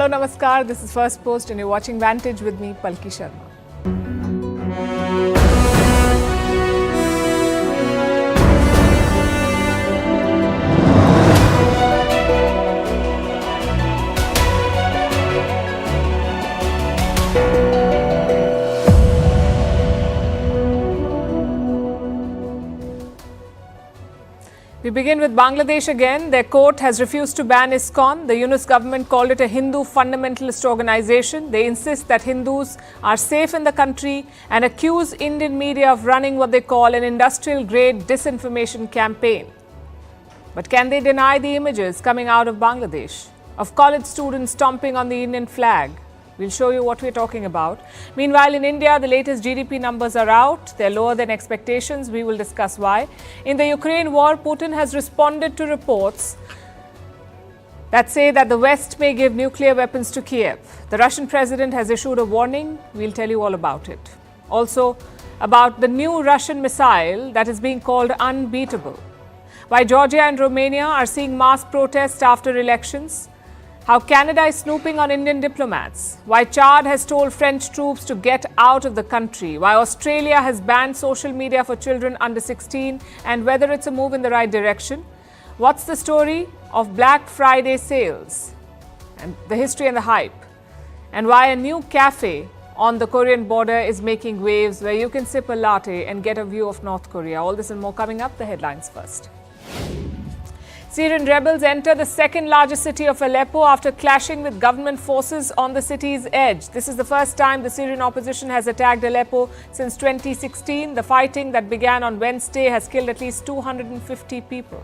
namaskar. This is Firstpost and you're watching Vantage with me, Palki Sharma. We begin with Bangladesh again. Their court has refused to ban ISKCON. The Yunus government called it a Hindu fundamentalist organization. They insist that Hindus are safe in the country and accuse Indian media of running what they call an industrial-grade disinformation campaign. But can they deny the images coming out of Bangladesh of college students stomping on the Indian flag? We'll show you what we're talking about. Meanwhile, in India, the latest GDP numbers are out. They're lower than expectations. We will discuss why. In the Ukraine war, Putin has responded to reports that say that the West may give nuclear weapons to Kiev. The Russian president has issued a warning. We'll tell you all about it. Also, about the new Russian missile that is being called unbeatable. Why Georgia and Romania are seeing mass protests after elections. How Canada is snooping on Indian diplomats. Why Chad has told French troops to get out of the country. Why Australia has banned social media for children under 16 and whether it's a move in the right direction. What's the story of Black Friday sales and the history and the hype. And why a new cafe on the Korean border is making waves where you can sip a latte and get a view of North Korea. All this and more coming up. The headlines first. Syrian rebels enter the second largest city of Aleppo after clashing with government forces on the city's edge. This is the first time the Syrian opposition has attacked Aleppo since 2016. The fighting that began on Wednesday has killed at least 250 people.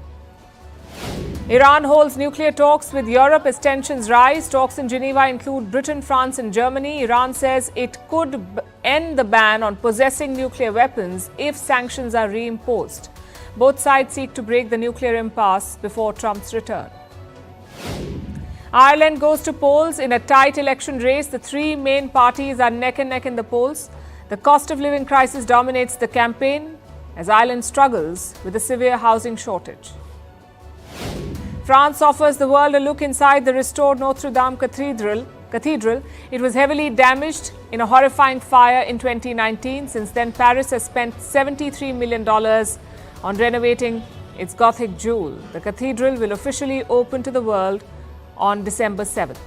Iran holds nuclear talks with Europe as tensions rise. Talks in Geneva include Britain, France and Germany. Iran says it could end the ban on possessing nuclear weapons if sanctions are reimposed. Both sides seek to break the nuclear impasse before Trump's return. Ireland goes to polls in a tight election race. The three main parties are neck and neck in the polls. The cost of living crisis dominates the campaign as Ireland struggles with a severe housing shortage. France offers the world a look inside the restored Notre Dame Cathedral. It was heavily damaged in a horrifying fire in 2019. Since then, Paris has spent $73 million on renovating its Gothic jewel. The cathedral will officially open to the world on December 7th.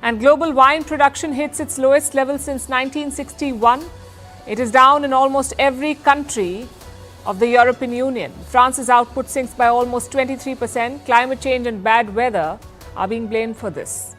And global wine production hits its lowest level since 1961. It is down in almost every country of the European Union. France's output sinks by almost 23%. Climate change and bad weather are being blamed for this.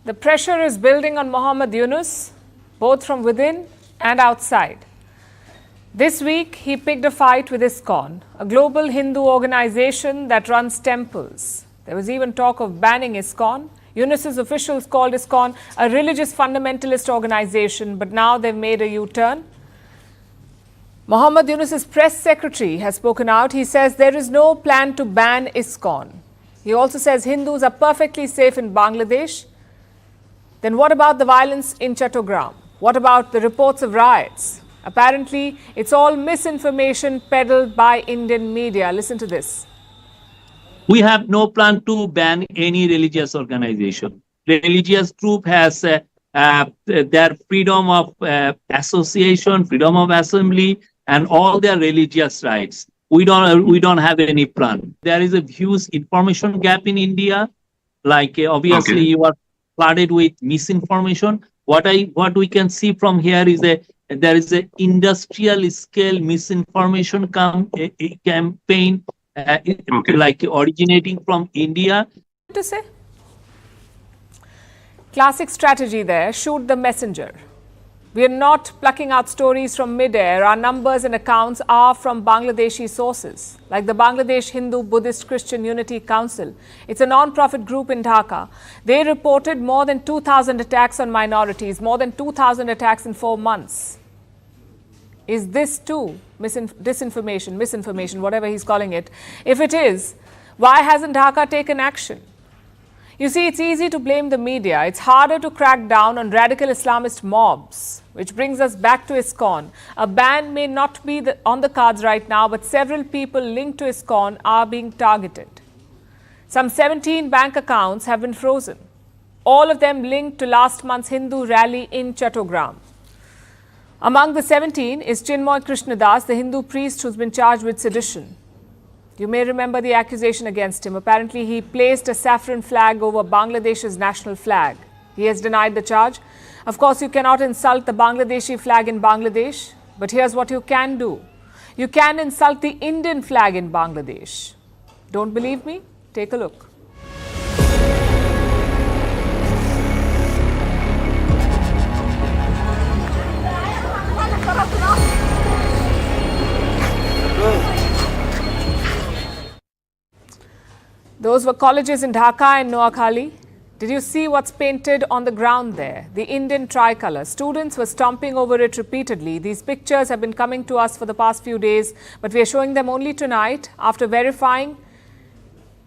The pressure is building on Mohammed Yunus, both from within and outside. This week, he picked a fight with ISKCON, a global Hindu organization that runs temples. There was even talk of banning ISKCON. Yunus's officials called ISKCON a religious fundamentalist organization, but now they've made a U-turn. Mohammed Yunus's press secretary has spoken out. He says there is no plan to ban ISKCON. He also says Hindus are perfectly safe in Bangladesh. Then what about the violence in Chattogram? What about the reports of riots? Apparently, it's all misinformation peddled by Indian media. Listen to this. We have no plan to ban any religious organization. The religious group has their freedom of association, freedom of assembly, and all their religious rights. We don't have any plan. There is a huge information gap in India. Like obviously, you are flooded with misinformation. What we can see from here is there is an industrial scale misinformation campaign like originating from India. To say classic strategy there, shoot the messenger. We are not plucking out stories from mid-air. Our numbers and accounts are from Bangladeshi sources, like the Bangladesh Hindu Buddhist Christian Unity Council. It's a non-profit group in Dhaka. They reported more than 2,000 attacks on minorities, more than 2,000 attacks in 4 months. Is this too disinformation, misinformation, whatever he's calling it? If it is, why hasn't Dhaka taken action? You see, it's easy to blame the media. It's harder to crack down on radical Islamist mobs, which brings us back to ISKCON. A ban may not be on the cards right now, but several people linked to ISKCON are being targeted. Some 17 bank accounts have been frozen, all of them linked to last month's Hindu rally in Chattogram. Among the 17 is Chinmoy Krishna, the Hindu priest who's been charged with sedition. You may remember the accusation against him. Apparently, he placed a saffron flag over Bangladesh's national flag. He has denied the charge. Of course, you cannot insult the Bangladeshi flag in Bangladesh, but here's what you can do. You can insult the Indian flag in Bangladesh. Don't believe me? Take a look. Those were colleges in Dhaka and Noakhali. Did you see what's painted on the ground there? The Indian tricolour. Students were stomping over it repeatedly. These pictures have been coming to us for the past few days, but we are showing them only tonight after verifying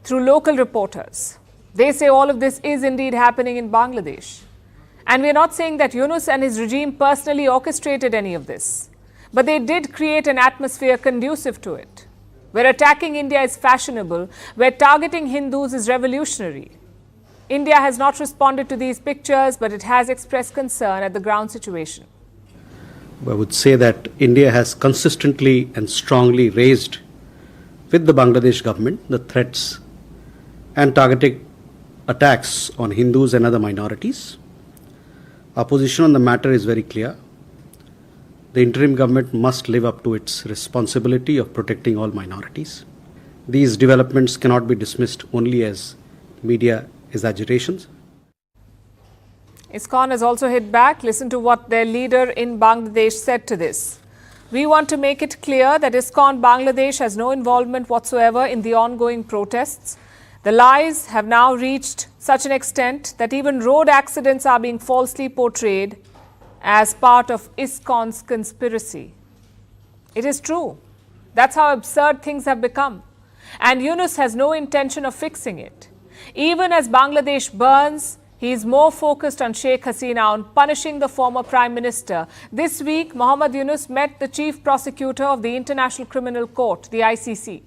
through local reporters. They say all of this is indeed happening in Bangladesh. And we are not saying that Yunus and his regime personally orchestrated any of this, but they did create an atmosphere conducive to it, where attacking India is fashionable, where targeting Hindus is revolutionary. India has not responded to these pictures, but it has expressed concern at the ground situation. I would say that India has consistently and strongly raised with the Bangladesh government the threats and targeted attacks on Hindus and other minorities. Our position on the matter is very clear. The interim government must live up to its responsibility of protecting all minorities. These developments cannot be dismissed only as media exaggerations. ISKCON has also hit back. Listen to what their leader in Bangladesh said to this. We want to make it clear that ISKCON Bangladesh has no involvement whatsoever in the ongoing protests. The lies have now reached such an extent that even road accidents are being falsely portrayed as part of ISKCON's conspiracy. It is true. That's how absurd things have become. And Yunus has no intention of fixing it. Even as Bangladesh burns, he is more focused on Sheikh Hasina, on punishing the former Prime Minister. This week, Mohammed Yunus met the Chief Prosecutor of the International Criminal Court, the ICC.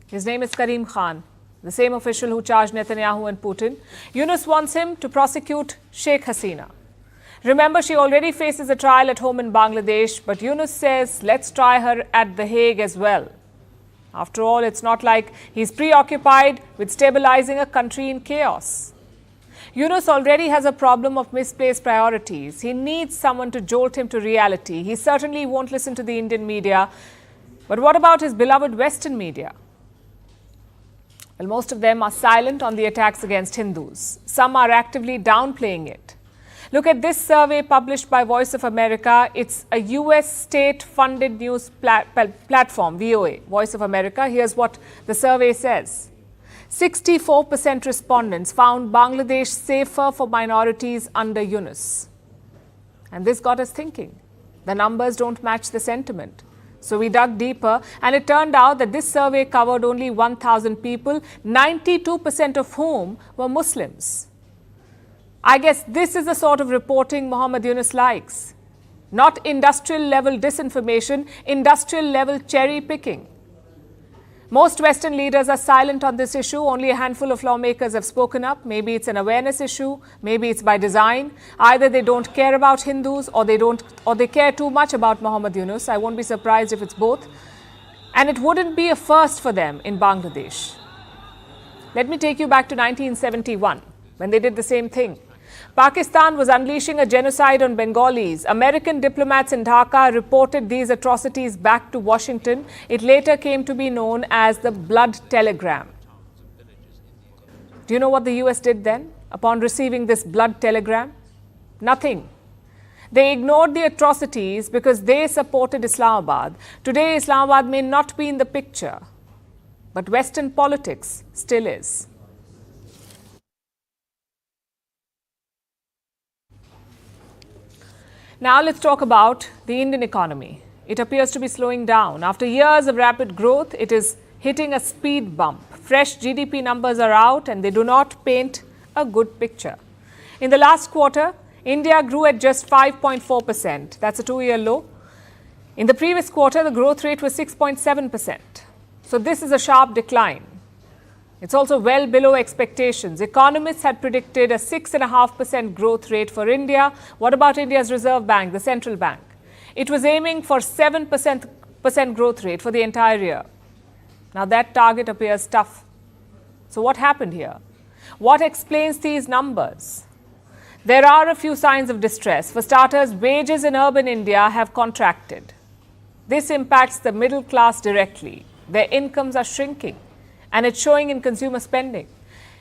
His name is Karim Khan, the same official who charged Netanyahu and Putin. Yunus wants him to prosecute Sheikh Hasina. Remember, she already faces a trial at home in Bangladesh, but Yunus says, let's try her at The Hague as well. After all, it's not like he's preoccupied with stabilizing a country in chaos. Yunus already has a problem of misplaced priorities. He needs someone to jolt him to reality. He certainly won't listen to the Indian media. But what about his beloved Western media? Well, most of them are silent on the attacks against Hindus. Some are actively downplaying it. Look at this survey published by Voice of America. It's a US state-funded news platform, VOA, Voice of America. Here's what the survey says. 64% respondents found Bangladesh safer for minorities under Yunus. And this got us thinking. The numbers don't match the sentiment. So we dug deeper, and it turned out that this survey covered only 1,000 people, 92% of whom were Muslims. I guess this is the sort of reporting Mohammed Yunus likes. Not industrial-level disinformation, industrial-level cherry-picking. Most Western leaders are silent on this issue. Only a handful of lawmakers have spoken up. Maybe it's an awareness issue. Maybe it's by design. Either they don't care about Hindus or they care too much about Mohammed Yunus. I won't be surprised if it's both. And it wouldn't be a first for them in Bangladesh. Let me take you back to 1971, when they did the same thing. Pakistan was unleashing a genocide on Bengalis. American diplomats in Dhaka reported these atrocities back to Washington. It later came to be known as the Blood Telegram. Do you know what the US did then upon receiving this blood telegram? Nothing. They ignored the atrocities because they supported Islamabad. Today, Islamabad may not be in the picture, but Western politics still is. Now let's talk about the Indian economy. It appears to be slowing down. After years of rapid growth, it is hitting a speed bump. Fresh GDP numbers are out and they do not paint a good picture. In the last quarter, India grew at just 5.4%. That's a two-year low. In the previous quarter, the growth rate was 6.7%. So this is a sharp decline. It's also well below expectations. Economists had predicted a 6.5% growth rate for India. What about India's Reserve Bank, the central bank? It was aiming for 7% growth rate for the entire year. Now that target appears tough. So what happened here? What explains these numbers? There are a few signs of distress. For starters, wages in urban India have contracted. This impacts the middle class directly. Their incomes are shrinking, and it's showing in consumer spending.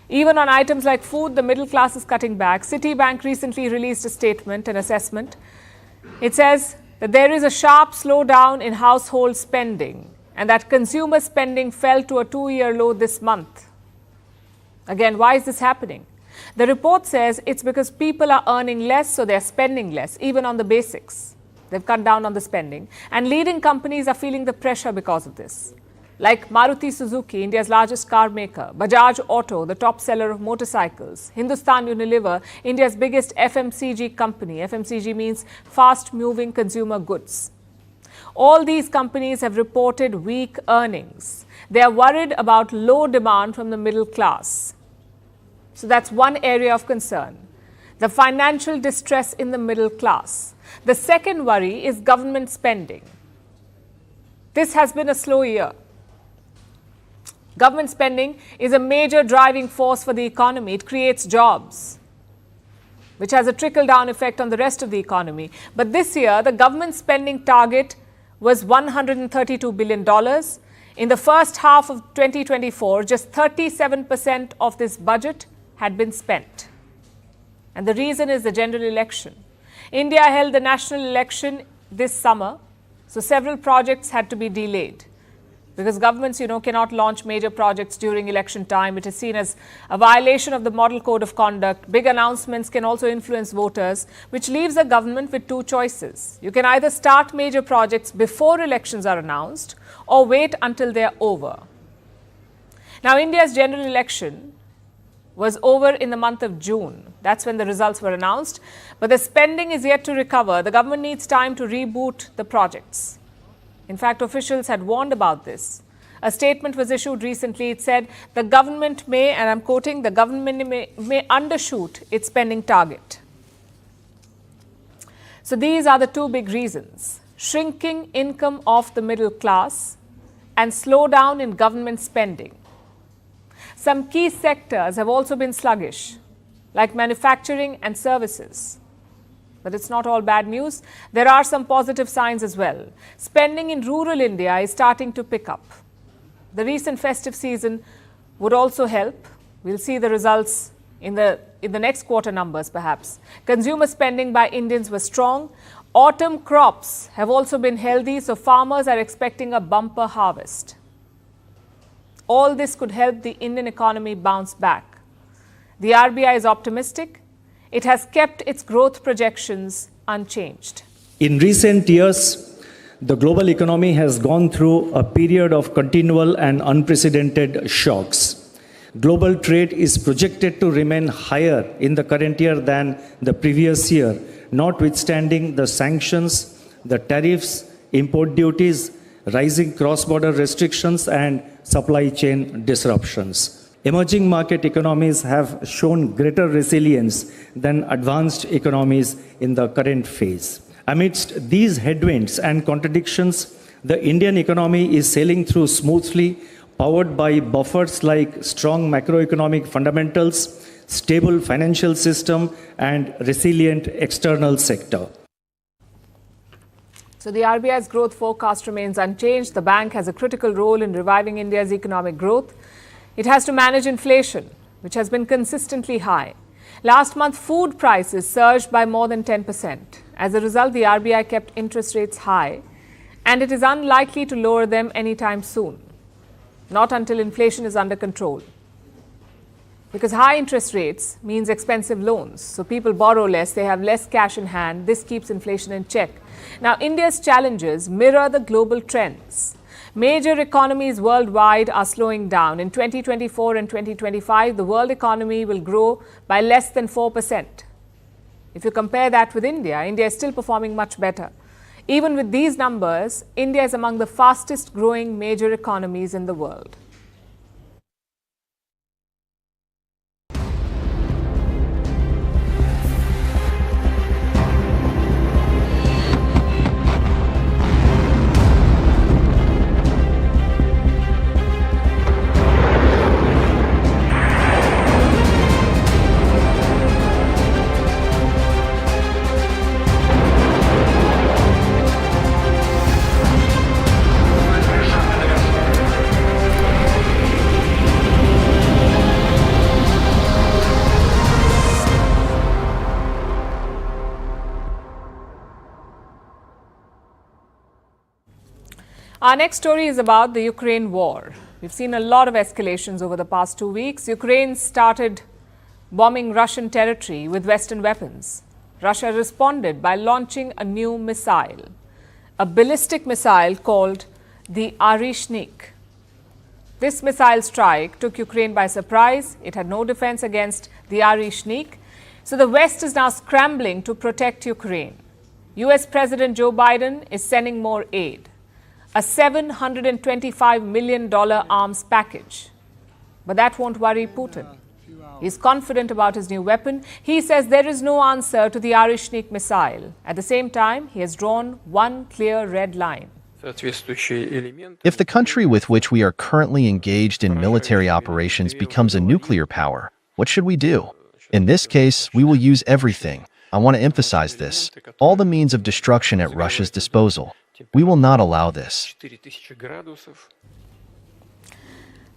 Even on items like food, the middle class is cutting back. Citibank recently released a statement, an assessment. It says that there is a sharp slowdown in household spending and that consumer spending fell to a two-year low this month. Again, why is this happening? The report says it's because people are earning less, so they're spending less, even on the basics. They've cut down on the spending. And leading companies are feeling the pressure because of this. Like Maruti Suzuki, India's largest car maker, Bajaj Auto, the top seller of motorcycles, Hindustan Unilever, India's biggest FMCG company. FMCG means fast-moving consumer goods. All these companies have reported weak earnings. They are worried about low demand from the middle class. So that's one area of concern, the financial distress in the middle class. The second worry is government spending. This has been a slow year. Government spending is a major driving force for the economy. It creates jobs, which has a trickle-down effect on the rest of the economy. But this year, the government spending target was $132 billion. In the first half of 2024, just 37% of this budget had been spent. And the reason is the general election. India held the national election this summer, so several projects had to be delayed. Because governments, cannot launch major projects during election time. It is seen as a violation of the Model Code of Conduct. Big announcements can also influence voters, which leaves the government with two choices. You can either start major projects before elections are announced or wait until they are over. Now, India's general election was over in the month of June. That's when the results were announced. But the spending is yet to recover. The government needs time to reboot the projects. In fact, officials had warned about this. A statement was issued recently. It said the government may, and I'm quoting, the government may undershoot its spending target. So these are the two big reasons: shrinking income of the middle class and slowdown in government spending. Some key sectors have also been sluggish, like manufacturing and services. But it's not all bad news. There are some positive signs as well. Spending in rural India is starting to pick up. The recent festive season would also help. We'll see the results in the next quarter numbers, perhaps. Consumer spending by Indians was strong. Autumn crops have also been healthy, so farmers are expecting a bumper harvest. All this could help the Indian economy bounce back. The RBI is optimistic. It has kept its growth projections unchanged. In recent years, the global economy has gone through a period of continual and unprecedented shocks. Global trade is projected to remain higher in the current year than the previous year, notwithstanding the sanctions, the tariffs, import duties, rising cross-border restrictions, and supply chain disruptions. Emerging market economies have shown greater resilience than advanced economies in the current phase. Amidst these headwinds and contradictions, the Indian economy is sailing through smoothly, powered by buffers like strong macroeconomic fundamentals, stable financial system, and resilient external sector. So the RBI's growth forecast remains unchanged. The bank has a critical role in reviving India's economic growth. It has to manage inflation, which has been consistently high. Last month, food prices surged by more than 10%. As a result, the RBI kept interest rates high, and it is unlikely to lower them anytime soon, not until inflation is under control. Because high interest rates means expensive loans. So people borrow less, they have less cash in hand. This keeps inflation in check. Now, India's challenges mirror the global trends. Major economies worldwide are slowing down. In 2024 and 2025, the world economy will grow by less than 4%. If you compare that with India, India is still performing much better. Even with these numbers, India is among the fastest growing major economies in the world. Our next story is about the Ukraine war. We've seen a lot of escalations over the past 2 weeks. Ukraine started bombing Russian territory with Western weapons. Russia responded by launching a new missile, a ballistic missile called the Oreshnik. This missile strike took Ukraine by surprise. It had no defense against the Oreshnik. So the West is now scrambling to protect Ukraine. US President Joe Biden is sending more aid. A $725 million arms package. But that won't worry Putin. He's confident about his new weapon. He says there is no answer to the Oreshnik missile. At the same time, he has drawn one clear red line. If the country with which we are currently engaged in military operations becomes a nuclear power, what should we do? In this case, we will use everything. I want to emphasize this. All the means of destruction at Russia's disposal. We will not allow this.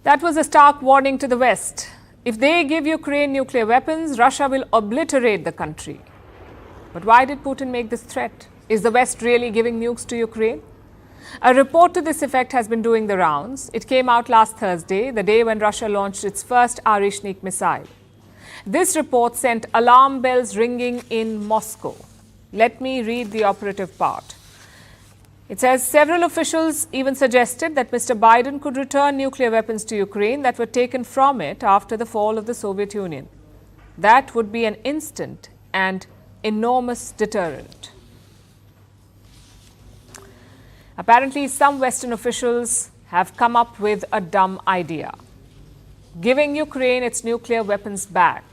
That was a stark warning to the West. If they give Ukraine nuclear weapons, Russia will obliterate the country. But why did Putin make this threat? Is the West really giving nukes to Ukraine? A report to this effect has been doing the rounds. It came out last Thursday, the day when Russia launched its first Oreshnik missile. This report sent alarm bells ringing in Moscow. Let me read the operative part. It says several officials even suggested that Mr. Biden could return nuclear weapons to Ukraine that were taken from it after the fall of the Soviet Union. That would be an instant and enormous deterrent. Apparently, some Western officials have come up with a dumb idea: giving Ukraine its nuclear weapons back.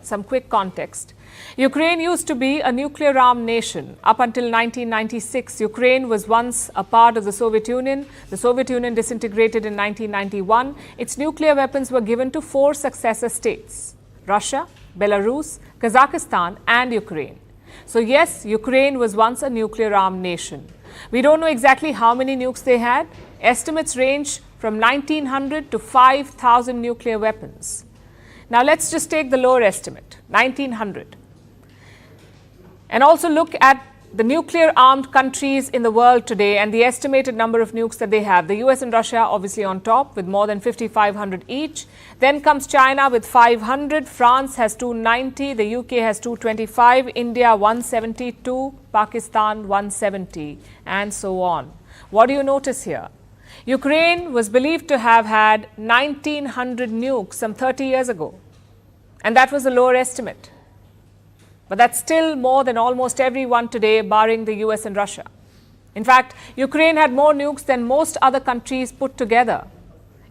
Some quick context. Ukraine used to be a nuclear-armed nation. Up until 1996, Ukraine was once a part of the Soviet Union. The Soviet Union disintegrated in 1991. Its nuclear weapons were given to 4 successor states: Russia, Belarus, Kazakhstan, and Ukraine. So yes, Ukraine was once a nuclear-armed nation. We don't know exactly how many nukes they had. Estimates range from 1,900 to 5,000 nuclear weapons. Now let's just take the lower estimate, 1,900. And also look at the nuclear-armed countries in the world today and the estimated number of nukes that they have. The US and Russia obviously on top with more than 5,500 each. Then comes China with 500, France has 290, the UK has 225, India 172, Pakistan 170, and so on. What do you notice here? Ukraine was believed to have had 1,900 nukes some 30 years ago. And that was the lower estimate. But that's still more than almost everyone today, barring the US and Russia. In fact, Ukraine had more nukes than most other countries put together.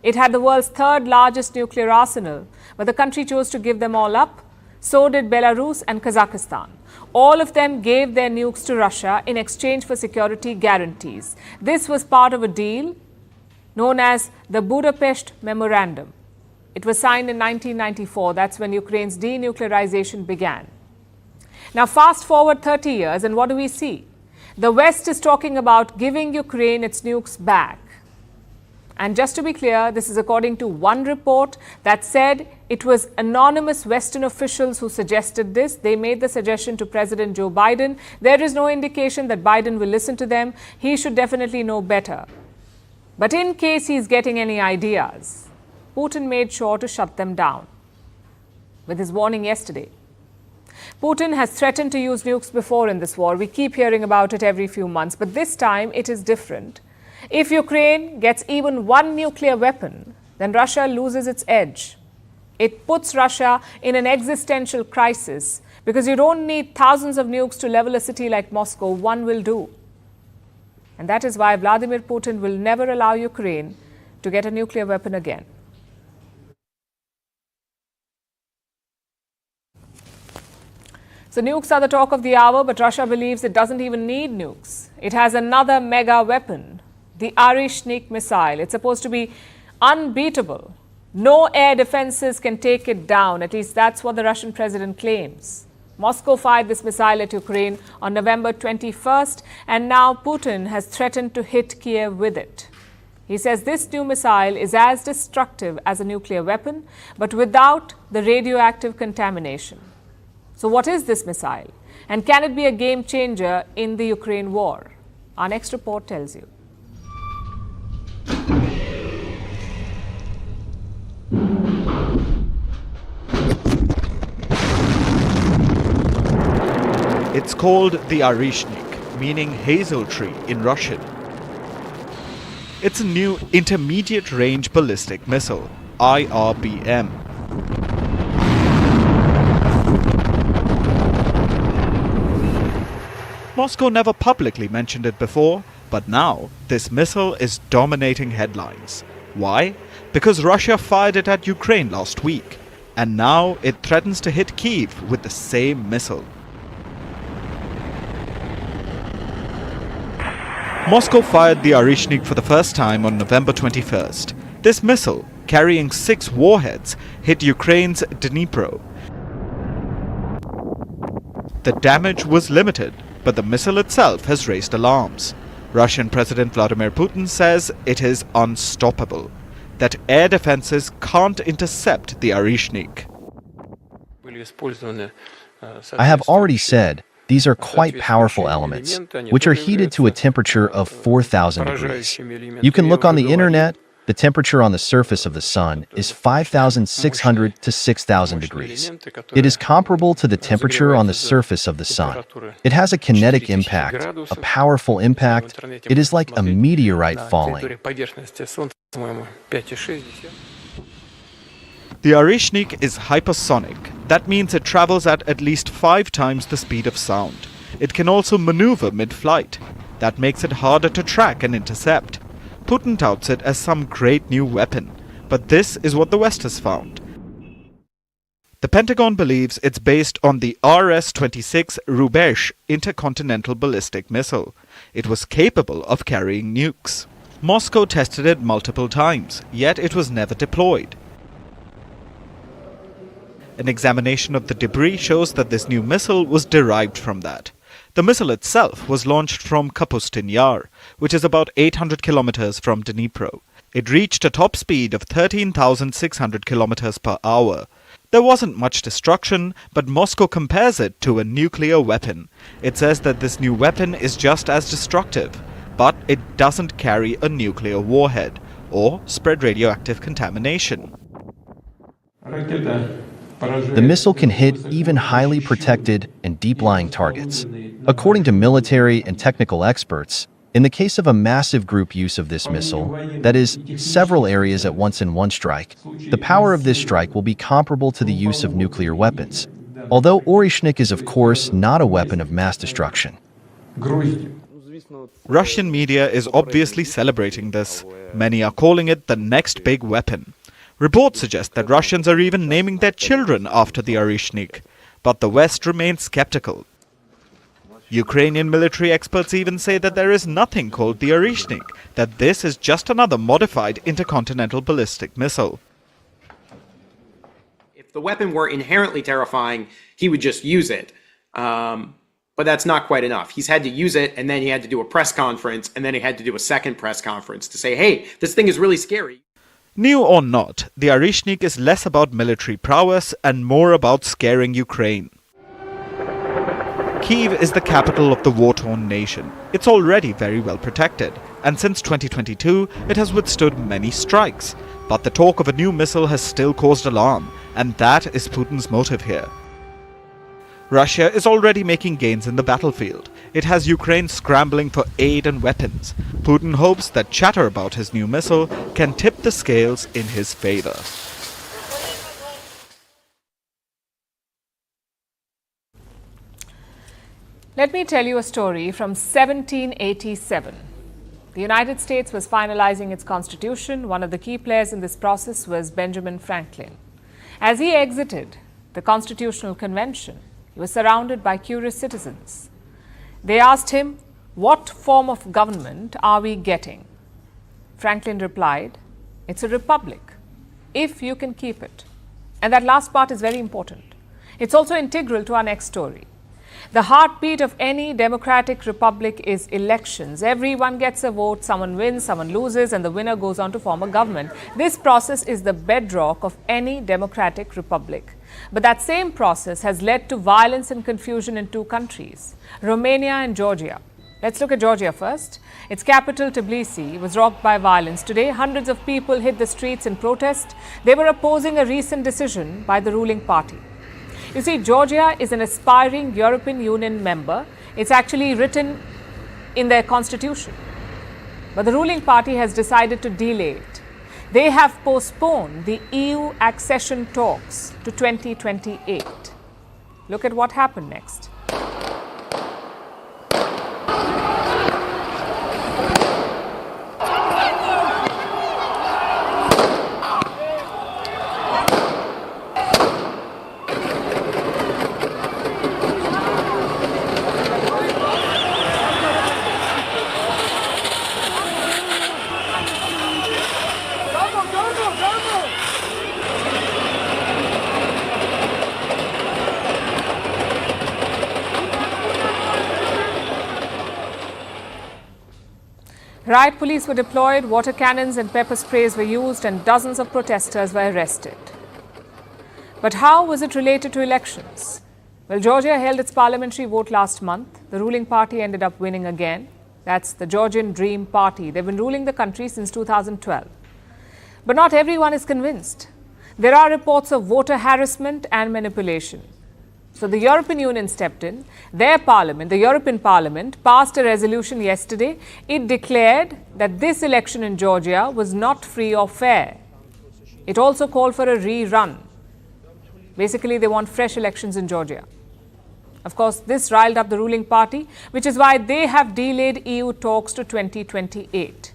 It had the world's 3rd largest nuclear arsenal, but the country chose to give them all up. So did Belarus and Kazakhstan. All of them gave their nukes to Russia in exchange for security guarantees. This was part of a deal known as the Budapest Memorandum. It was signed in 1994. That's when Ukraine's denuclearization began. Now, fast forward 30 years, and what do we see? The West is talking about giving Ukraine its nukes back. And just to be clear, this is according to one report that said It was anonymous Western officials who suggested this. They made the suggestion to President Joe Biden. There is no indication that Biden will listen to them. He should definitely know better. But in case he's getting any ideas, Putin made sure to shut them down with his warning yesterday. Putin has threatened to use nukes before in this war. We keep hearing about it every few months, but this time it is different. If Ukraine gets even one nuclear weapon, then Russia loses its edge. It puts Russia in an existential crisis because you don't need thousands of nukes to level a city like Moscow. One will do. And that is why Vladimir Putin will never allow Ukraine to get a nuclear weapon again. So nukes are the talk of the hour, but Russia believes it doesn't even need nukes. It has another mega weapon, the Oreshnik missile. It's supposed to be unbeatable. No air defenses can take it down. At least that's what the Russian president claims. Moscow fired this missile at Ukraine on November 21st, and now Putin has threatened to hit Kiev with it. He says this new missile is as destructive as a nuclear weapon, but without the radioactive contamination. So what is this missile? And can it be a game changer in the Ukraine war? Our next report tells you. It's called the Oreshnik, meaning hazel tree in Russian. It's a new intermediate-range ballistic missile, IRBM. Moscow never publicly mentioned it before, but now this missile is dominating headlines. Why? Because Russia fired it at Ukraine last week, and now it threatens to hit Kyiv with the same missile. Moscow fired the Oreshnik for the first time on November 21st. This missile, carrying 6 warheads, hit Ukraine's Dnipro. The damage was limited, but the missile itself has raised alarms. Russian President Vladimir Putin says it is unstoppable, that air defenses can't intercept the Oreshnik. I have already said these are quite powerful elements, which are heated to a temperature of 4,000 degrees. You can look on the internet. The temperature on the surface of the sun is 5,600 to 6,000 degrees. It is comparable to the temperature on the surface of the sun. It has a kinetic impact, a powerful impact. It is like a meteorite falling. The Oreshnik is hypersonic. That means it travels at least 5 times the speed of sound. It can also maneuver mid-flight. That makes it harder to track and intercept. Putin touts it as some great new weapon, but this is what the West has found. The Pentagon believes it's based on the RS-26 Rubesh intercontinental ballistic missile. It was capable of carrying nukes. Moscow tested it multiple times, yet it was never deployed. An examination of the debris shows that this new missile was derived from that. The missile itself was launched from Kapustin Yar, which is about 800 kilometers from Dnipro. It reached a top speed of 13,600 kilometers per hour. There wasn't much destruction, but Moscow compares it to a nuclear weapon. It says that this new weapon is just as destructive, but it doesn't carry a nuclear warhead or spread radioactive contamination. The missile can hit even highly protected and deep-lying targets. According to military and technical experts, in the case of a massive group use of this missile, that is, several areas at once in one strike, the power of this strike will be comparable to the use of nuclear weapons. Although Oreshnik is of course not a weapon of mass destruction. Russian media is obviously celebrating this. Many are calling it the next big weapon. Reports suggest that Russians are even naming their children after the Oreshnik, but the West remains skeptical. Ukrainian military experts even say that there is nothing called the Oreshnik, that this is just another modified intercontinental ballistic missile. If the weapon were inherently terrifying, he would just use it. But that's not quite enough. He's had to use it, and then he had to do a press conference, and then he had to do a second press conference to say, hey, this thing is really scary. New or not, the Oreshnik is less about military prowess and more about scaring Ukraine. Kyiv is the capital of the war-torn nation. It's already very well protected, and since 2022, it has withstood many strikes. But the talk of a new missile has still caused alarm, and that is Putin's motive here. Russia is already making gains in the battlefield. It has Ukraine scrambling for aid and weapons. Putin hopes that chatter about his new missile can tip the scales in his favor. Let me tell you a story from 1787. The United States was finalizing its constitution. One of the key players in this process was Benjamin Franklin. As he exited the Constitutional Convention, he was surrounded by curious citizens. They asked him, "What form of government are we getting?" Franklin replied, "It's a republic, if you can keep it." And that last part is very important. It's also integral to our next story. The heartbeat of any democratic republic is elections. Everyone gets a vote, someone wins, someone loses, and the winner goes on to form a government. This process is the bedrock of any democratic republic. But that same process has led to violence and confusion in two countries, Romania and Georgia. Let's look at Georgia first. Its capital, Tbilisi, was rocked by violence. Today, hundreds of people hit the streets in protest. They were opposing a recent decision by the ruling party. You see, Georgia is an aspiring European Union member. It's actually written in their constitution. But the ruling party has decided to delay it. They have postponed the EU accession talks to 2028. Look at what happened next. Riot police were deployed, water cannons and pepper sprays were used, and dozens of protesters were arrested. But how was it related to elections? Well, Georgia held its parliamentary vote last month. The ruling party ended up winning again. That's the Georgian Dream Party. They've been ruling the country since 2012. But not everyone is convinced. There are reports of voter harassment and manipulation. So the European Union stepped in. Their parliament, the European Parliament, passed a resolution yesterday. It declared that this election in Georgia was not free or fair. It also called for a rerun. Basically, they want fresh elections in Georgia. Of course, this riled up the ruling party, which is why they have delayed EU talks to 2028.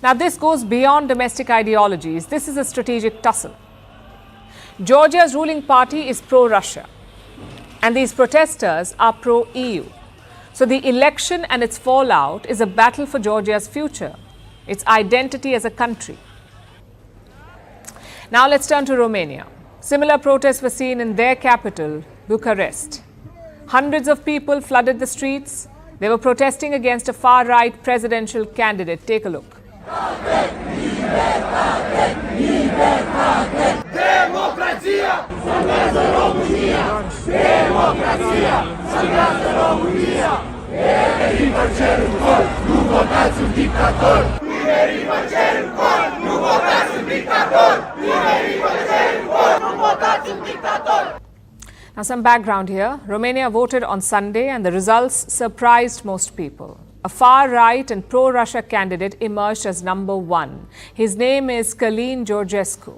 Now, this goes beyond domestic ideologies. This is a strategic tussle. Georgia's ruling party is pro-Russia, and these protesters are pro-EU. So the election and its fallout is a battle for Georgia's future, its identity as a country. Now let's turn to Romania. Similar protests were seen in their capital, Bucharest. Hundreds of people flooded the streets. They were protesting against a far-right presidential candidate. Take a look. Democrația salvează România! Democrația salvează România! Tinerii vă cer un gol, nu votați un dictator! Tinerii vă cer un gol, nu votați un dictator! Tinerii vă cer un gol, nu votați un dictator! Now some background here. Romania voted on Sunday and the results surprised most people. A far-right and pro-Russia candidate emerged as number one. His name is Călin Georgescu.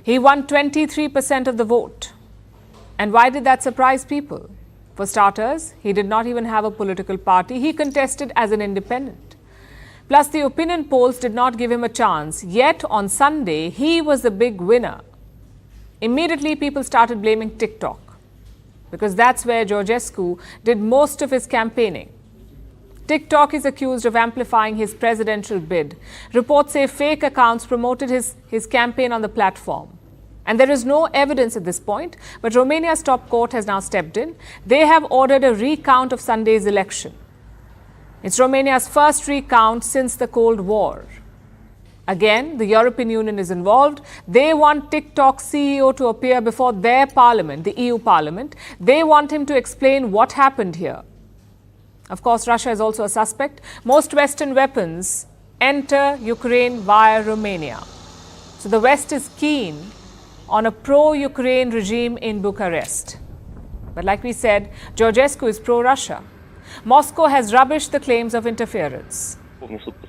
He won 23% of the vote. And why did that surprise people? For starters, he did not even have a political party. He contested as an independent. Plus, the opinion polls did not give him a chance. Yet, on Sunday, he was the big winner. Immediately, people started blaming TikTok, because that's where Georgescu did most of his campaigning. TikTok is accused of amplifying his presidential bid. Reports say fake accounts promoted his campaign on the platform. And there is no evidence at this point, but Romania's top court has now stepped in. They have ordered a recount of Sunday's election. It's Romania's first recount since the Cold War. Again, the European Union is involved. They want TikTok CEO to appear before their parliament, the EU parliament. They want him to explain what happened here. Of course, Russia is also a suspect. Most Western weapons enter Ukraine via Romania. So the West is keen on a pro-Ukraine regime in Bucharest. But like we said, Georgescu is pro-Russia. Moscow has rubbished the claims of interference.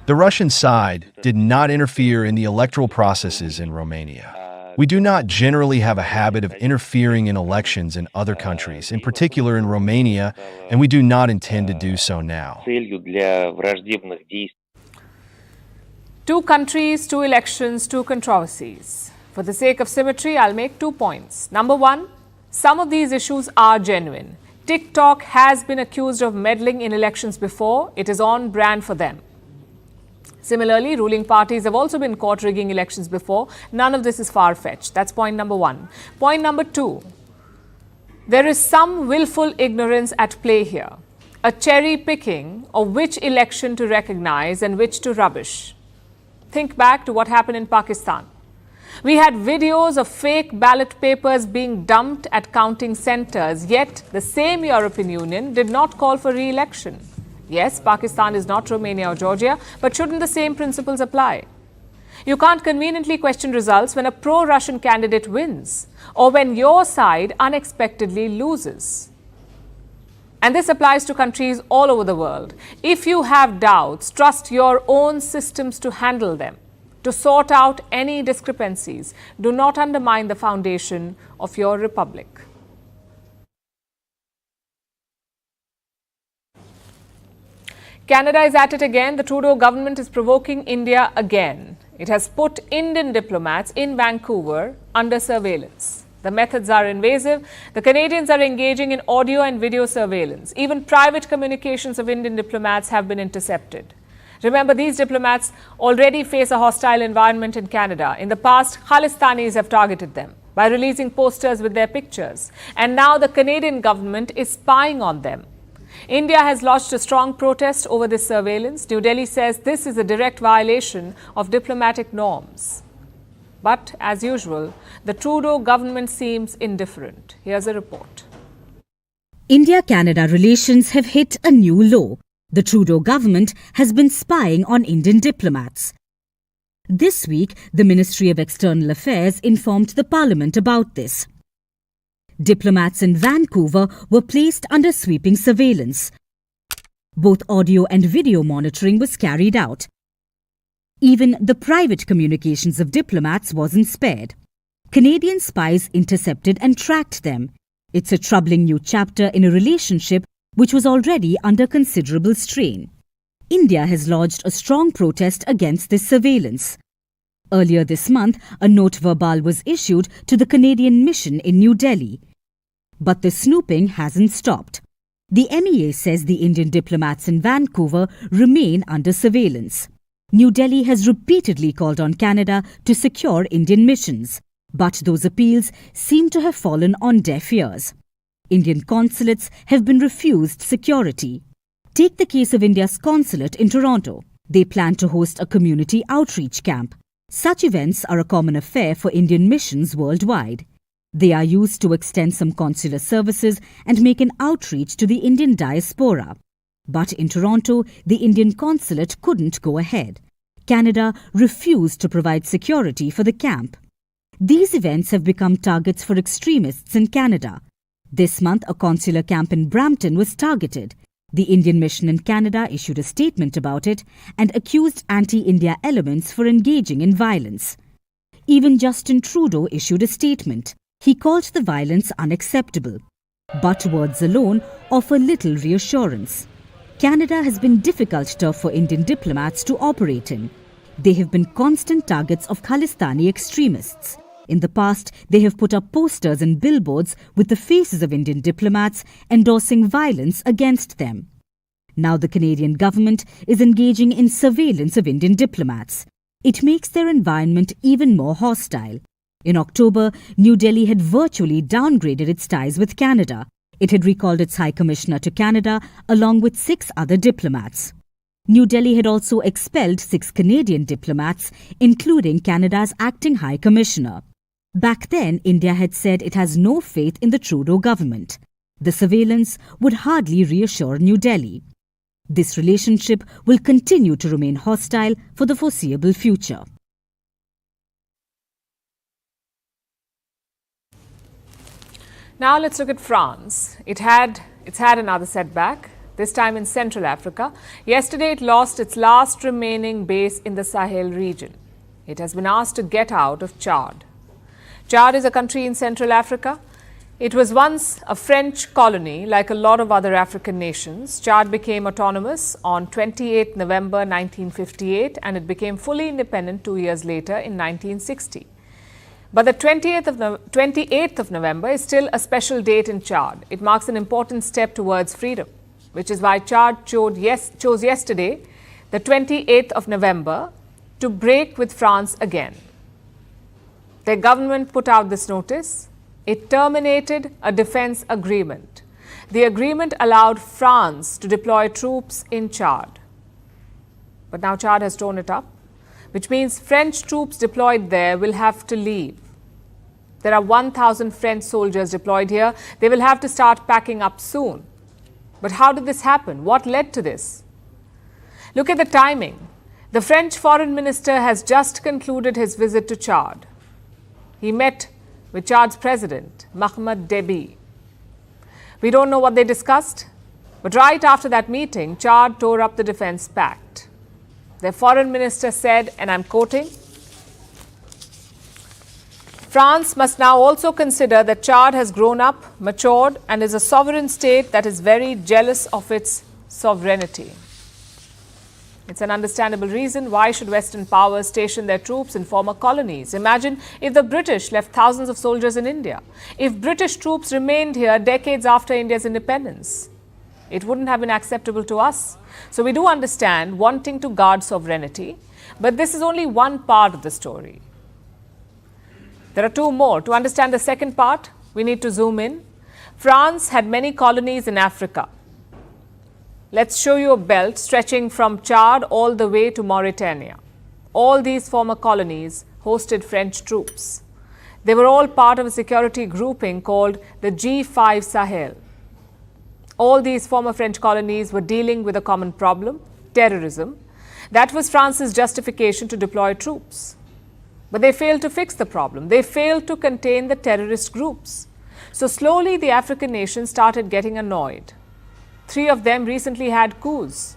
The Russian side did not interfere in the electoral processes in Romania. We do not generally have a habit of interfering in elections in other countries, in particular in Romania, and we do not intend to do so now. 2 countries, 2 elections, 2 controversies. For the sake of symmetry, I'll make 2 points. Number 1, some of these issues are genuine. TikTok has been accused of meddling in elections before. It is on brand for them. Similarly, ruling parties have also been caught rigging elections before. None of this is far-fetched. That's point number 1. Point number 2, there is some willful ignorance at play here. A cherry-picking of which election to recognize and which to rubbish. Think back to what happened in Pakistan. We had videos of fake ballot papers being dumped at counting centres, yet the same European Union did not call for re-election. Yes, Pakistan is not Romania or Georgia, but shouldn't the same principles apply? You can't conveniently question results when a pro-Russian candidate wins or when your side unexpectedly loses. And this applies to countries all over the world. If you have doubts, trust your own systems to handle them, to sort out any discrepancies. Do not undermine the foundation of your republic. Canada is at it again. The Trudeau government is provoking India again. It has put Indian diplomats in Vancouver under surveillance. The methods are invasive. The Canadians are engaging in audio and video surveillance. Even private communications of Indian diplomats have been intercepted. Remember, these diplomats already face a hostile environment in Canada. In the past, Khalistanis have targeted them by releasing posters with their pictures. And now the Canadian government is spying on them. India has lodged a strong protest over this surveillance. New Delhi says this is a direct violation of diplomatic norms. But, as usual, the Trudeau government seems indifferent. Here's a report. India-Canada relations have hit a new low. The Trudeau government has been spying on Indian diplomats. This week, the Ministry of External Affairs informed the Parliament about this. Diplomats in Vancouver were placed under sweeping surveillance. Both audio and video monitoring was carried out. Even the private communications of diplomats wasn't spared. Canadian spies intercepted and tracked them. It's a troubling new chapter in a relationship which was already under considerable strain. India has lodged a strong protest against this surveillance. Earlier this month, a note verbal was issued to the Canadian mission in New Delhi. But the snooping hasn't stopped. The MEA says the Indian diplomats in Vancouver remain under surveillance. New Delhi has repeatedly called on Canada to secure Indian missions, but those appeals seem to have fallen on deaf ears. Indian consulates have been refused security. Take the case of India's consulate in Toronto. They plan to host a community outreach camp. Such events are a common affair for Indian missions worldwide. They are used to extend some consular services and make an outreach to the Indian diaspora. But in Toronto, the Indian consulate couldn't go ahead. Canada refused to provide security for the camp. These events have become targets for extremists in Canada. This month, a consular camp in Brampton was targeted. The Indian mission in Canada issued a statement about it and accused anti-India elements for engaging in violence. Even Justin Trudeau issued a statement. He called the violence unacceptable. But words alone offer little reassurance. Canada has been difficult turf for Indian diplomats to operate in. They have been constant targets of Khalistani extremists. In the past, they have put up posters and billboards with the faces of Indian diplomats endorsing violence against them. Now the Canadian government is engaging in surveillance of Indian diplomats. It makes their environment even more hostile. In October, New Delhi had virtually downgraded its ties with Canada. It had recalled its High Commissioner to Canada along with 6 other diplomats. New Delhi had also expelled 6 Canadian diplomats, including Canada's acting High Commissioner. Back then, India had said it has no faith in the Trudeau government. The surveillance would hardly reassure New Delhi. This relationship will continue to remain hostile for the foreseeable future. Now let's look at France. It's had another setback, this time in Central Africa. Yesterday it lost its last remaining base in the Sahel region. It has been asked to get out of Chad. Chad is a country in Central Africa. It was once a French colony like a lot of other African nations. Chad became autonomous on 28 November 1958 and it became fully independent 2 years later in 1960. But the 28th of November is still a special date in Chad. It marks an important step towards freedom, which is why Chad chose yesterday, the 28th of November, to break with France again. Their government put out this notice. It terminated a defense agreement. The agreement allowed France to deploy troops in Chad. But now Chad has torn it up, which means French troops deployed there will have to leave. There are 1,000 French soldiers deployed here. They will have to start packing up soon. But how did this happen? What led to this? Look at the timing. The French foreign minister has just concluded his visit to Chad. He met with Chad's president, Mohamed Deby. We don't know what they discussed, but right after that meeting, Chad tore up the defense pact. Their foreign minister said, and I'm quoting, France must now also consider that Chad has grown up, matured, and is a sovereign state that is very jealous of its sovereignty. It's an understandable reason why should Western powers station their troops in former colonies. Imagine if the British left thousands of soldiers in India. If British troops remained here decades after India's independence, it wouldn't have been acceptable to us. So we do understand wanting to guard sovereignty, but this is only one part of the story. There are 2 more. To understand the second part, we need to zoom in. France had many colonies in Africa. Let's show you a belt stretching from Chad all the way to Mauritania. All these former colonies hosted French troops. They were all part of a security grouping called the G5 Sahel. All these former French colonies were dealing with a common problem, terrorism. That was France's justification to deploy troops. But they failed to fix the problem. They failed to contain the terrorist groups. So slowly the African nations started getting annoyed. 3 of them recently had coups: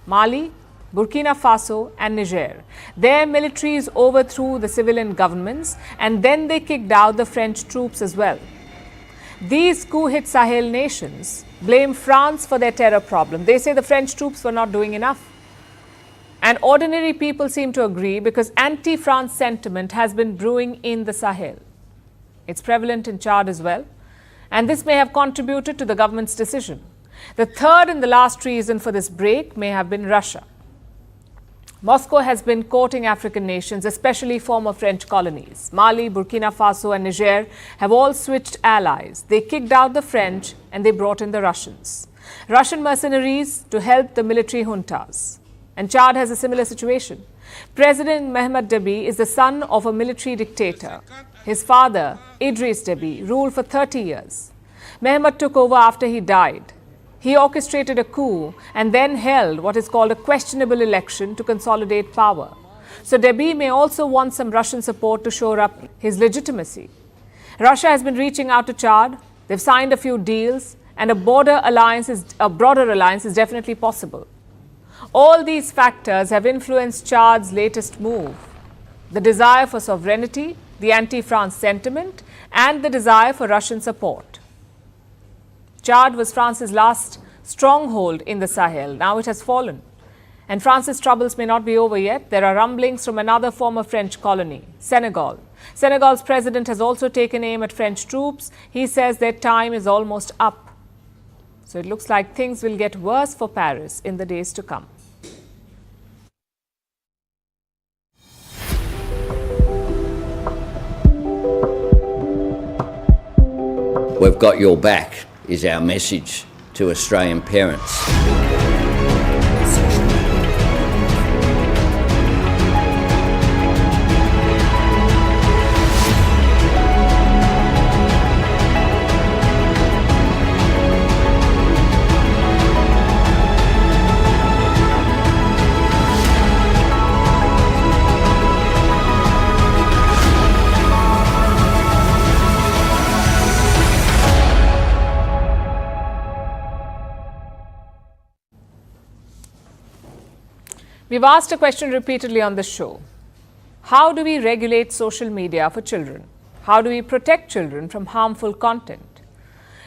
Mali, Burkina Faso and Niger. Their militaries overthrew the civilian governments and then they kicked out the French troops as well. These coup-hit Sahel nations blame France for their terror problem. They say the French troops were not doing enough. And ordinary people seem to agree because anti-France sentiment has been brewing in the Sahel. It's prevalent in Chad as well. And this may have contributed to the government's decision. The third and the last reason for this break may have been Russia. Moscow has been courting African nations, especially former French colonies. Mali, Burkina Faso and Niger have all switched allies. They kicked out the French and they brought in the Russians. Russian mercenaries to help the military juntas. And Chad has a similar situation. President Mohamed Deby is the son of a military dictator. His father, Idris Deby, ruled for 30 years. Mohamed took over after he died. He orchestrated a coup and then held what is called a questionable election to consolidate power. So Deby may also want some Russian support to shore up his legitimacy. Russia has been reaching out to Chad. They've signed a few deals and a broader alliance is definitely possible. All these factors have influenced Chad's latest move. The desire for sovereignty, the anti-France sentiment, and the desire for Russian support. Chad was France's last stronghold in the Sahel. Now it has fallen. And France's troubles may not be over yet. There are rumblings from another former French colony, Senegal. Senegal's president has also taken aim at French troops. He says their time is almost up. So it looks like things will get worse for Paris in the days to come. We've got your back is our message to Australian parents. We've asked a question repeatedly on the show. How do we regulate social media for children? How do we protect children from harmful content?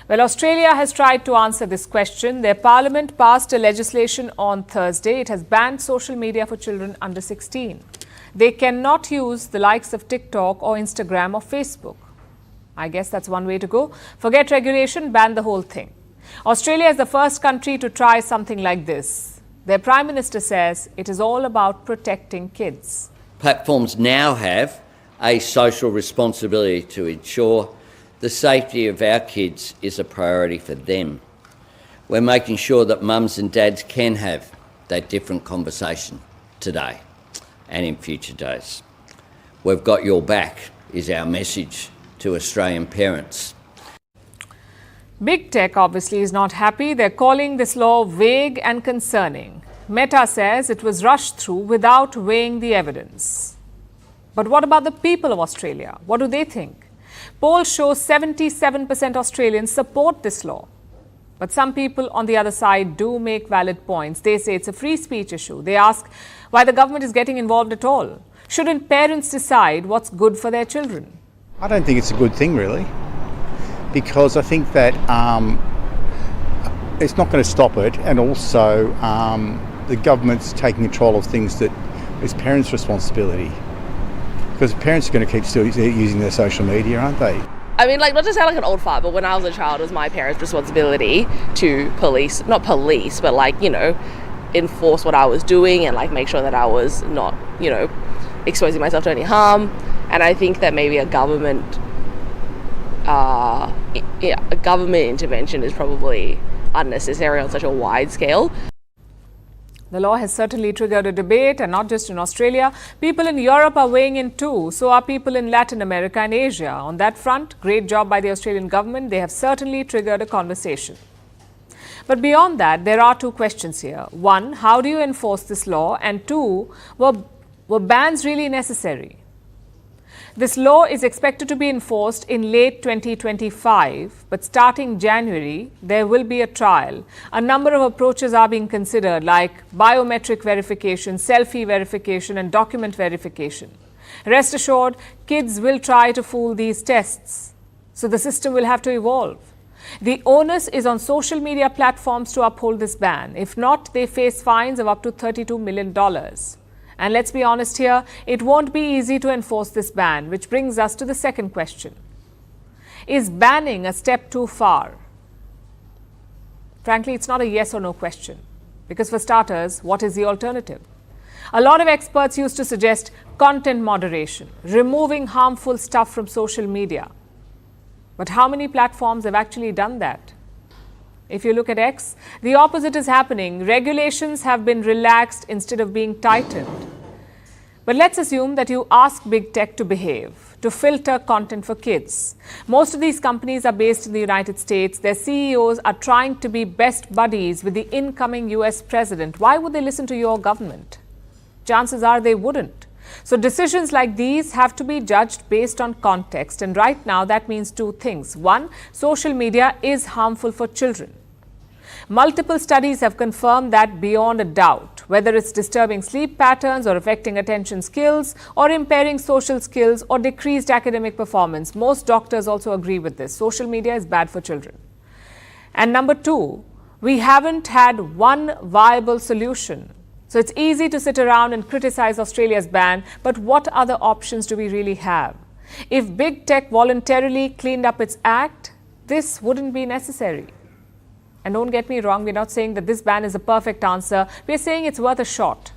Well, Australia has tried to answer this question. Their parliament passed a legislation on Thursday. It has banned social media for children under 16. They cannot use the likes of TikTok or Instagram or Facebook. I guess that's one way to go. Forget regulation, ban the whole thing. Australia is the first country to try something like this. Their Prime Minister says it is all about protecting kids. Platforms now have a social responsibility to ensure the safety of our kids is a priority for them. We're making sure that mums and dads can have that different conversation today and in future days. We've got your back is our message to Australian parents. Big Tech obviously is not happy. They're calling this law vague and concerning. Meta says it was rushed through without weighing the evidence. But what about the people of Australia? What do they think? Polls show 77% Australians support this law. But some people on the other side do make valid points. They say it's a free speech issue. They ask why the government is getting involved at all. Shouldn't parents decide what's good for their children? I don't think it's a good thing, really, because I think that it's not going to stop it, and also the government's taking control of things that is parents' responsibility, because parents are going to keep still using their social media, aren't they? I mean, like, not to sound like an old fart, but when I was a child, it was my parents' responsibility to not police, but like, you know, enforce what I was doing and like make sure that I was not, you know, exposing myself to any harm. And I think that maybe a government intervention is probably unnecessary on such a wide scale. The law has certainly triggered a debate, and not just in Australia. People in Europe are weighing in too. So are people in Latin America and Asia. On that front, great job by the Australian government. They have certainly triggered a conversation. But beyond that, there are two questions here. One, how do you enforce this law? And two, were bans really necessary? This law is expected to be enforced in late 2025, but starting January, there will be a trial. A number of approaches are being considered, like biometric verification, selfie verification, and document verification. Rest assured, kids will try to fool these tests, so the system will have to evolve. The onus is on social media platforms to uphold this ban. If not, they face fines of up to $32 million. And let's be honest here, it won't be easy to enforce this ban, which brings us to the second question. Is banning a step too far? Frankly, it's not a yes or no question. Because for starters, what is the alternative? A lot of experts used to suggest content moderation, removing harmful stuff from social media. But how many platforms have actually done that? If you look at X, the opposite is happening. Regulations have been relaxed instead of being tightened. But let's assume that you ask Big Tech to behave, to filter content for kids. Most of these companies are based in the United States. Their CEOs are trying to be best buddies with the incoming US president. Why would they listen to your government? Chances are they wouldn't. So decisions like these have to be judged based on context. And right now, that means two things. One, social media is harmful for children. Multiple studies have confirmed that beyond a doubt, whether it's disturbing sleep patterns or affecting attention skills or impairing social skills or decreased academic performance. Most doctors also agree with this. Social media is bad for children. And number two, we haven't had one viable solution. So it's easy to sit around and criticize Australia's ban, but what other options do we really have? If Big Tech voluntarily cleaned up its act, this wouldn't be necessary. And don't get me wrong, we're not saying that this ban is the perfect answer. We're saying it's worth a shot.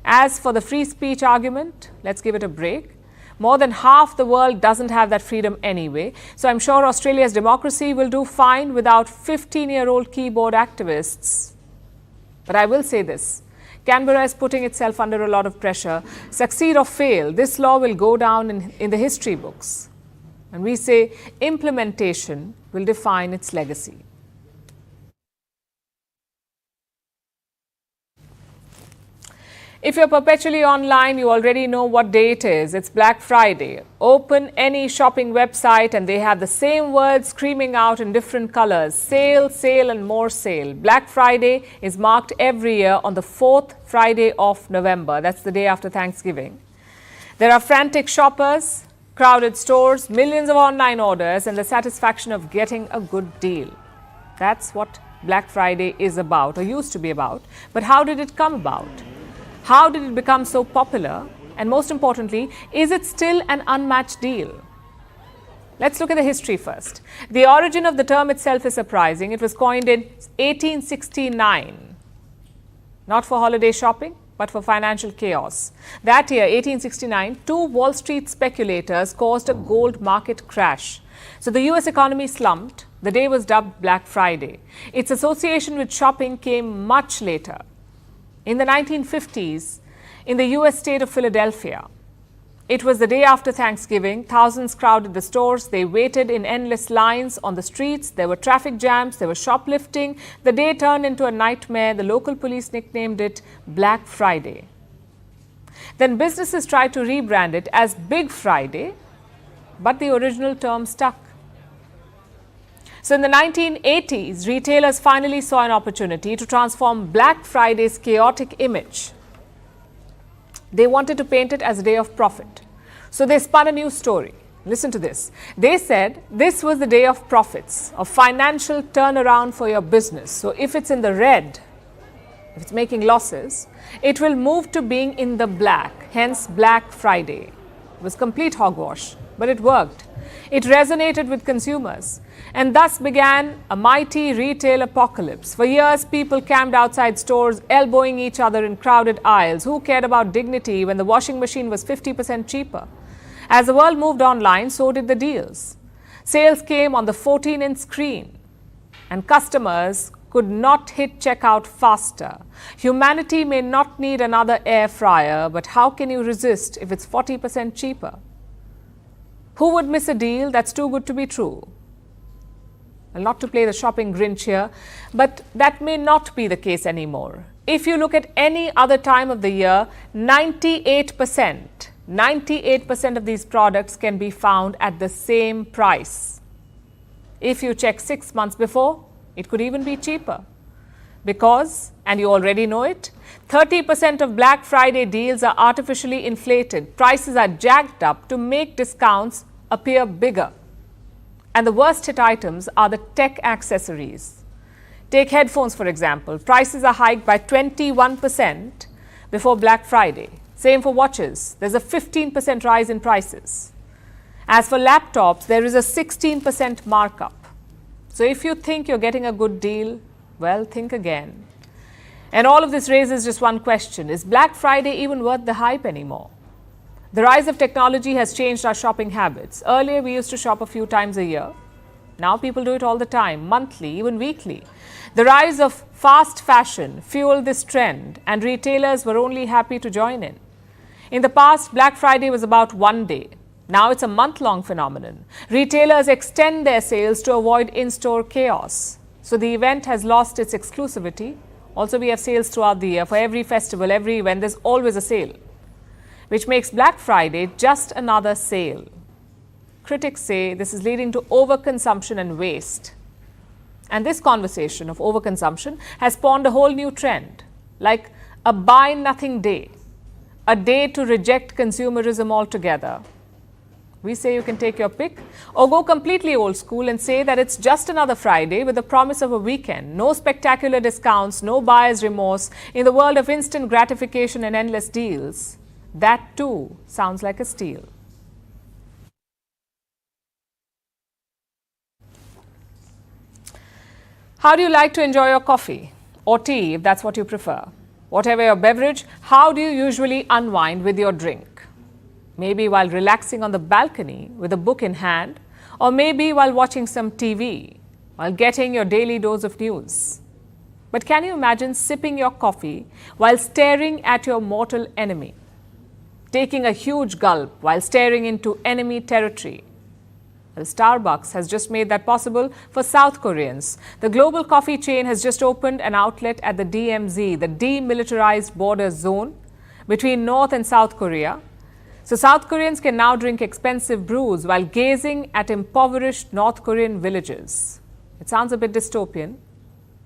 As for the free speech argument, let's give it a break. More than half the world doesn't have that freedom anyway. So I'm sure Australia's democracy will do fine without 15-year-old keyboard activists. But I will say this. Canberra is putting itself under a lot of pressure. Succeed or fail, this law will go down in the history books. And we say implementation will define its legacy. If you're perpetually online, you already know what day it is. It's Black Friday. Open any shopping website and they have the same words screaming out in different colors. Sale, sale and more sale. Black Friday is marked every year on the 4th Friday of November. That's the day after Thanksgiving. There are frantic shoppers, crowded stores, millions of online orders and the satisfaction of getting a good deal. That's what Black Friday is about, or used to be about. But how did it come about? How did it become so popular? And most importantly, is it still an unmatched deal? Let's look at the history first. The origin of the term itself is surprising. It was coined in 1869, not for holiday shopping, but for financial chaos. That year, 1869, two Wall Street speculators caused a gold market crash. So the US economy slumped. The day was dubbed Black Friday. Its association with shopping came much later. In the 1950s, in the US state of Philadelphia, it was the day after Thanksgiving. Thousands crowded the stores. They waited in endless lines on the streets. There were traffic jams. There was shoplifting. The day turned into a nightmare. The local police nicknamed it Black Friday. Then businesses tried to rebrand it as Big Friday, but the original term stuck. So in the 1980s, retailers finally saw an opportunity to transform Black Friday's chaotic image. They wanted to paint it as a day of profit. So they spun a new story. Listen to this. They said this was the day of profits, of financial turnaround for your business. So if it's in the red, if it's making losses, it will move to being in the black, hence Black Friday. It was complete hogwash, but it worked. It resonated with consumers. And thus began a mighty retail apocalypse. For years, people camped outside stores, elbowing each other in crowded aisles. Who cared about dignity when the washing machine was 50% cheaper? As the world moved online, so did the deals. Sales came on the 14-inch screen, and customers could not hit checkout faster. Humanity may not need another air fryer, but how can you resist if it's 40% cheaper? Who would miss a deal that's too good to be true? Well, not to play the shopping Grinch here, but that may not be the case anymore. If you look at any other time of the year, 98% of these products can be found at the same price. If you check 6 months before, it could even be cheaper. Because, and you already know it, 30% of Black Friday deals are artificially inflated. Prices are jacked up to make discounts appear bigger. And the worst hit items are the tech accessories. Take headphones, for example. Prices are hiked by 21% before Black Friday. Same for watches. There's a 15% rise in prices. As for laptops, there is a 16% markup. So if you think you're getting a good deal, well, think again. And all of this raises just one question. Is Black Friday even worth the hype anymore? The rise of technology has changed our shopping habits. Earlier, we used to shop a few times a year. Now people do it all the time, monthly, even weekly. The rise of fast fashion fueled this trend, and retailers were only happy to join in. In the past, Black Friday was about one day. Now it's a month-long phenomenon. Retailers extend their sales to avoid in-store chaos. So the event has lost its exclusivity. Also, we have sales throughout the year. For every festival, every event, there's always a sale, which makes Black Friday just another sale. Critics say this is leading to overconsumption and waste. And this conversation of overconsumption has spawned a whole new trend, like a buy nothing day, a day to reject consumerism altogether. We say you can take your pick, or go completely old school and say that it's just another Friday with the promise of a weekend. No spectacular discounts, no buyer's remorse. In the world of instant gratification and endless deals, that too sounds like a steal. How do you like to enjoy your coffee or tea, if that's what you prefer? Whatever your beverage, how do you usually unwind with your drink? Maybe while relaxing on the balcony with a book in hand, or maybe while watching some TV, while getting your daily dose of news. But can you imagine sipping your coffee while staring at your mortal enemy? Taking a huge gulp while staring into enemy territory? Well, Starbucks has just made that possible for South Koreans. The global coffee chain has just opened an outlet at the DMZ, the Demilitarized Border Zone, between North and South Korea. So South Koreans can now drink expensive brews while gazing at impoverished North Korean villages. It sounds a bit dystopian,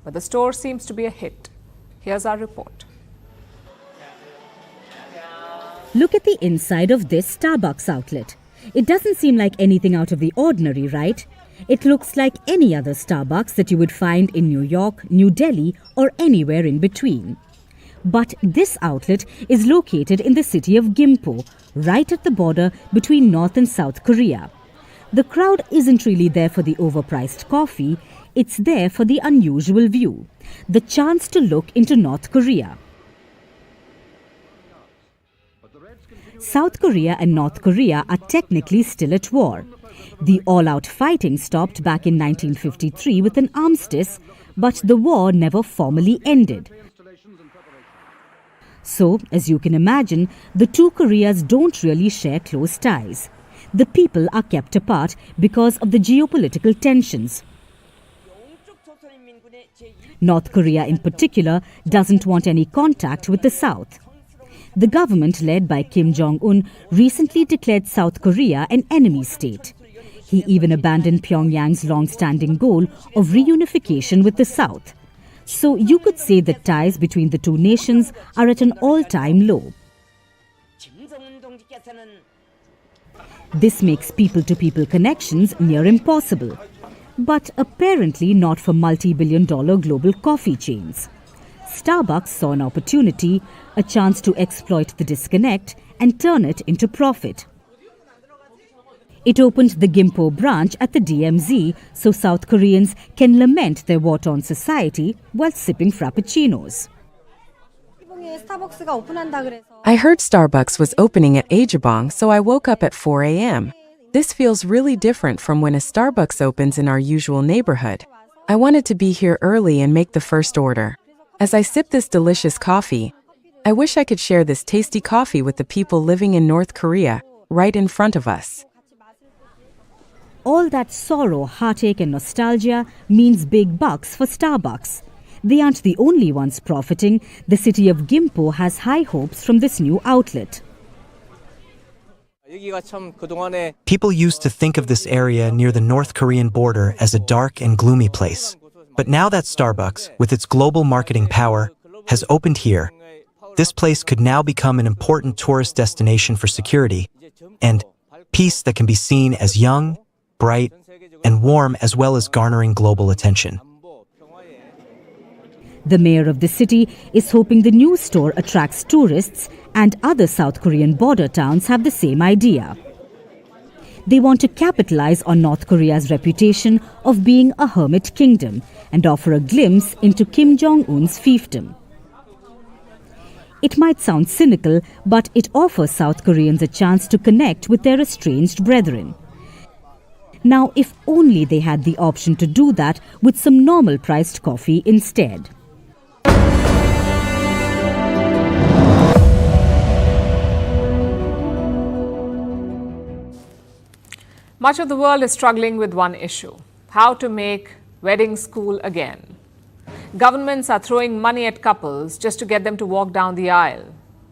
but the store seems to be a hit. Here's our report. Look at the inside of this Starbucks outlet. It doesn't seem like anything out of the ordinary, right? It looks like any other Starbucks that you would find in New York, New Delhi, or anywhere in between. But this outlet is located in the city of Gimpo, right at the border between North and South Korea. The crowd isn't really there for the overpriced coffee, it's there for the unusual view, the chance to look into North Korea. South Korea and North Korea are technically still at war. The all-out fighting stopped back in 1953 with an armistice, but the war never formally ended. So, as you can imagine, the two Koreas don't really share close ties. The people are kept apart because of the geopolitical tensions. North Korea in particular doesn't want any contact with the South. The government led by Kim Jong-un recently declared South Korea an enemy state. He even abandoned Pyongyang's long-standing goal of reunification with the South. So you could say that ties between the two nations are at an all-time low. This makes people-to-people connections near impossible. But apparently not for multi-billion-dollar global coffee chains. Starbucks saw an opportunity, a chance to exploit the disconnect and turn it into profit. It opened the Gimpo branch at the DMZ so South Koreans can lament their war-torn society while sipping frappuccinos. I heard Starbucks was opening at Ajabong, so I woke up at 4 a.m. This feels really different from when a Starbucks opens in our usual neighborhood. I wanted to be here early and make the first order. As I sip this delicious coffee, I wish I could share this tasty coffee with the people living in North Korea, right in front of us. All that sorrow, heartache and nostalgia means big bucks for Starbucks. They aren't the only ones profiting. The city of Gimpo has high hopes from this new outlet. People used to think of this area near the North Korean border as a dark and gloomy place. But now that Starbucks, with its global marketing power, has opened here, this place could now become an important tourist destination for security and peace that can be seen as young, bright, and warm, as well as garnering global attention. The mayor of the city is hoping the new store attracts tourists, and other South Korean border towns have the same idea. They want to capitalize on North Korea's reputation of being a hermit kingdom and offer a glimpse into Kim Jong-un's fiefdom. It might sound cynical, but it offers South Koreans a chance to connect with their estranged brethren. Now, if only they had the option to do that with some normal-priced coffee instead. Much of the world is struggling with one issue: how to make weddings cool again. Governments are throwing money at couples just to get them to walk down the aisle.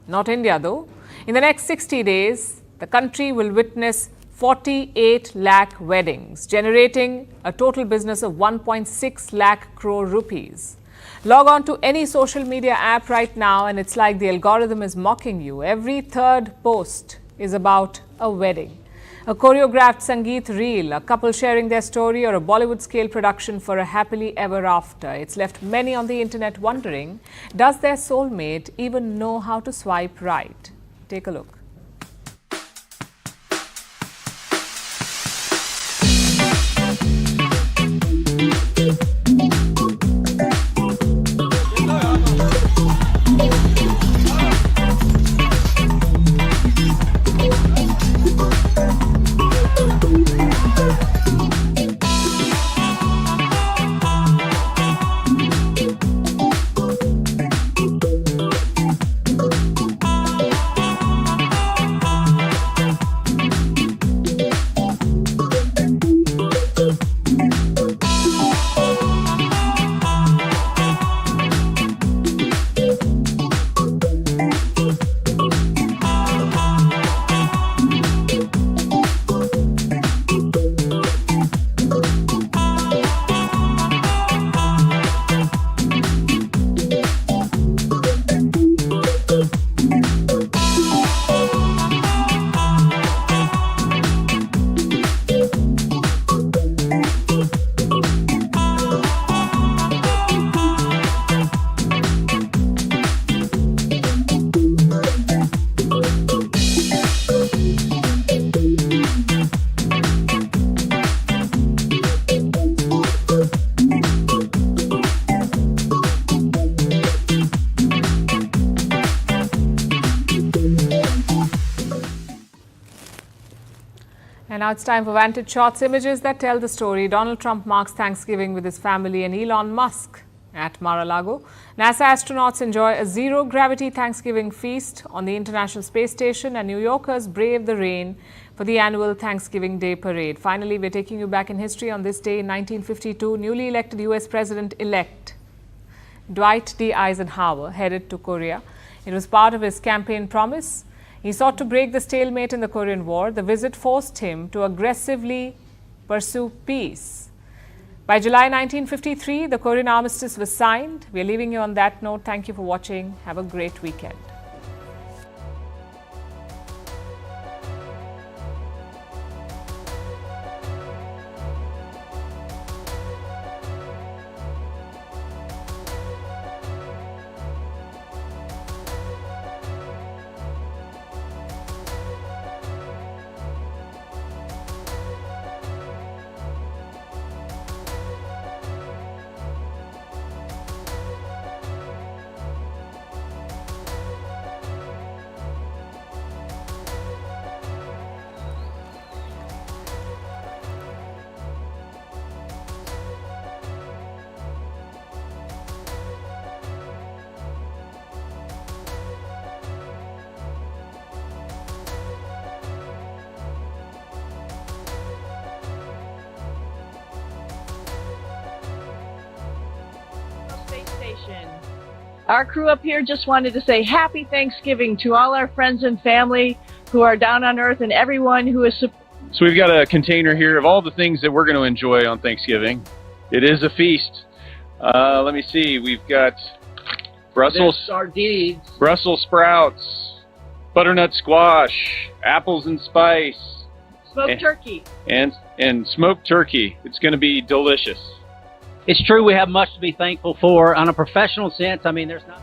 Not India, though. In the next 60 days, the country will witness 48 lakh weddings, generating a total business of 1.6 lakh crore rupees. Log on to any social media app right now and it's like the algorithm is mocking you. Every third post is about a wedding. A choreographed Sangeet reel, a couple sharing their story, or a Bollywood-scale production for a happily ever after. It's left many on the internet wondering, does their soulmate even know how to swipe right? Take a look. And now it's time for Vantage Shots, images that tell the story. Donald Trump marks Thanksgiving with his family and Elon Musk at Mar-a-Lago. NASA astronauts enjoy a zero-gravity Thanksgiving feast on the International Space Station, and New Yorkers brave the rain for the annual Thanksgiving Day parade. Finally, we're taking you back in history. On this day in 1952, newly elected U.S. President-elect Dwight D. Eisenhower headed to Korea. It was part of his campaign promise. He sought to break the stalemate in the Korean War. The visit forced him to aggressively pursue peace. By July 1953, the Korean armistice was signed. We are leaving you on that note. Thank you for watching. Have a great weekend. Our crew up here just wanted to say happy Thanksgiving to all our friends and family who are down on earth and everyone who is. So we've got a container here of all the things that we're going to enjoy on Thanksgiving. It is a feast. Let me see. We've got Brussels sardines, Brussels sprouts, butternut squash, apples and spice, smoked turkey, and smoked turkey. It's going to be delicious. It's true, we have much to be thankful for. On a professional sense, I mean, there's not...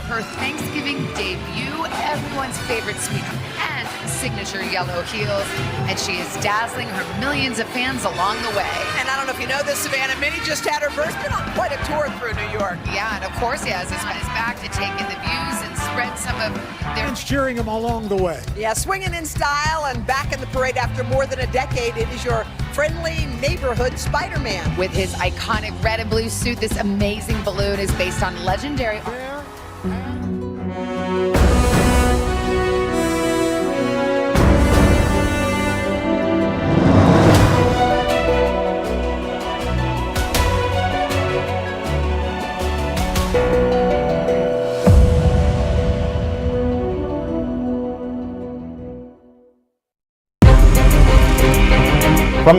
Her Thanksgiving debut, everyone's favorite sweet and signature yellow heels, and she is dazzling her millions of fans along the way. And I don't know if you know this, Savannah, Minnie just had her first, been on quite a tour through New York. Yeah, and of course he has his friends back to take in the views and spread some of their... And cheering him along the way. Yeah, swinging in style and back in the parade after more than a decade, it is your friendly neighborhood Spider-Man. With his iconic red and blue suit, this amazing balloon is based on legendary... From